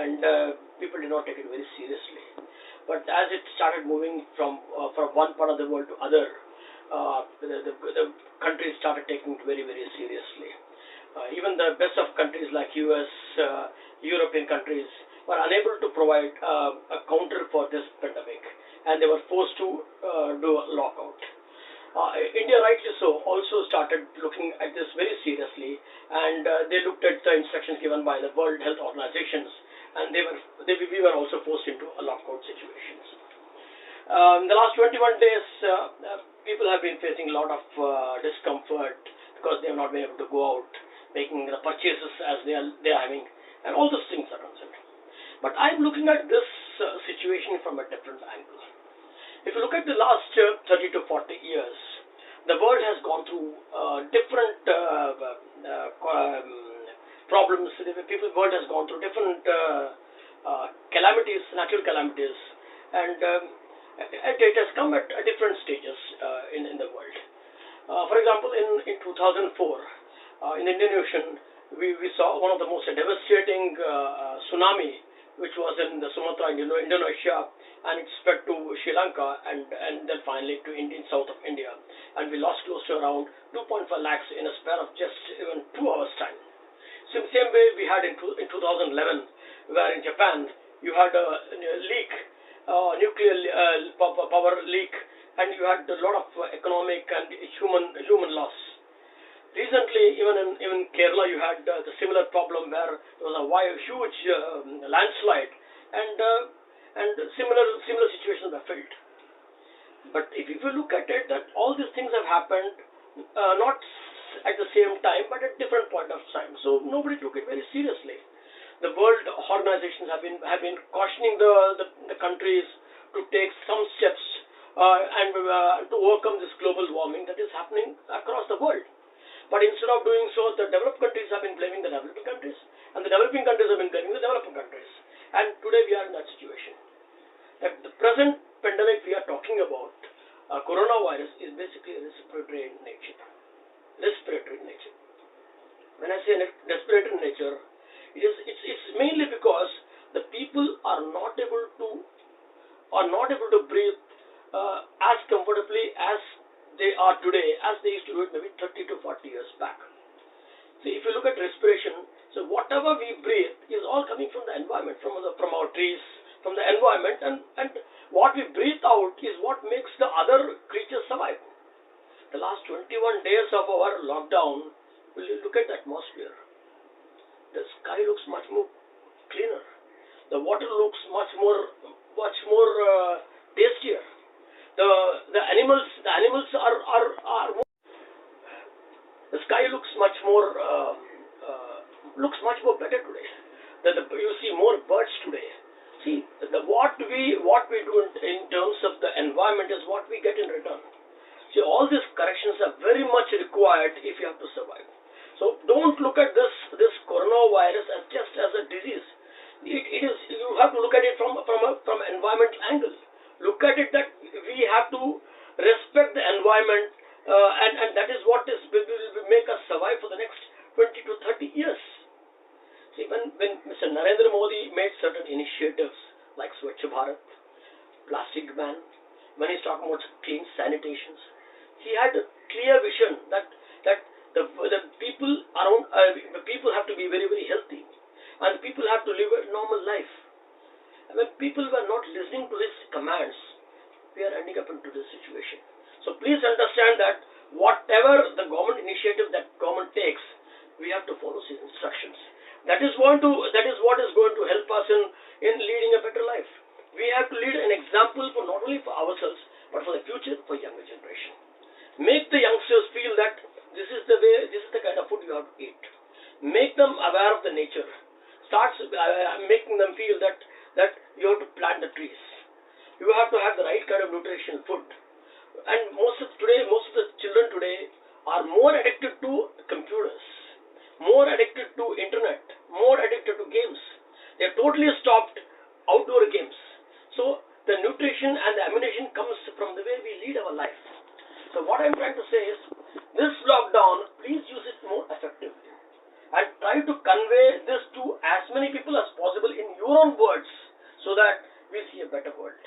and people did not take it very seriously. But as it started moving from one part of the world to other, the countries started taking it very, very seriously. Even the best of countries like US, European countries were unable to provide a counter for this pandemic, and they were forced to do a lockout. India, rightly so, also started looking at this very seriously, and they looked at the instructions given by the World Health Organizations, and we were also forced into a lockout situations. In the last 21 days, people have been facing a lot of discomfort because they have not been able to go out, making the purchases as they are having, and all those things are concerned. But I'm looking at this situation from a different angle. If you look at the last 30 to 40 years, the world has gone through different problems. The world has gone through different calamities, natural calamities, and it has come at different stages in the world. For example, in 2004, in the Indian Ocean, we saw one of the most devastating tsunami, which was in the Sumatra, Indonesia, and it spread to Sri Lanka and then finally to south of India. And we lost close to around 2.5 lakhs in a span of just even 2 hours time. So in the same way we had in 2011, where in Japan you had a leak, nuclear power leak, and you had a lot of economic and human loss. Recently, even Kerala, you had the similar problem where there was a huge landslide, and similar situations were felt. But if you look at it, that all these things have happened not at the same time, but at different point of time. So nobody took it very seriously. The world organizations have been cautioning the countries to take some steps and to overcome this global warming that is happening across the world. But instead of doing so, the developed countries have been blaming the developing countries, and the developing countries have been blaming the developing countries. And today we are in that situation. The present pandemic we are talking about, coronavirus, is basically respiratory in nature. Respiratory in nature. When I say respiratory in nature, it's mainly because the people are not able to breathe as comfortably as they are today, as they used to do it maybe 30 to 40 years back. So if you look at respiration, so whatever we breathe is all coming from the environment, from our trees, from the environment, and what we breathe out is what makes the other creatures survive. The last 21 days of our lockdown, will you look at the atmosphere? The sky looks much more cleaner. The water looks much more tastier. The animals are more, the sky looks much more better today. You see more birds today. See, what we do in terms of the environment is what we get in return. See, all these corrections are very much required if you have to survive. So don't look at this coronavirus as just as a disease. It is, you have to look at it from an environmental angle. Look at it that we have to respect the environment, and that is what will make us survive for the next 20 to 30 years. See, when Mr. Narendra Modi made certain initiatives like Swachh Bharat, plastic ban, when he's talking about clean sanitations, he had a clear vision that the people around, the people have to be very, very healthy, and people have to live a normal life. And when people were not listening to his commands, we are ending up into this situation. So please understand that whatever the government initiative that government takes, we have to follow his instructions. That is what is going to help us in leading a better life. We have to lead an example for not only for ourselves, but for the future, for younger generation. Make the youngsters feel that this is the kind of food you have to eat. Make them aware of the nature. Start making them feel that you have to plant the trees. You have to have the right kind of nutrition food. And most of the children today are more addicted to computers, more addicted to internet, more addicted to games. They have totally stopped outdoor games. So the nutrition and the ammunition comes from the way we lead our life. So what I'm trying to say is, this lockdown, please use it more effectively and try to convey this to as many people as possible in your own words so that we see a better world.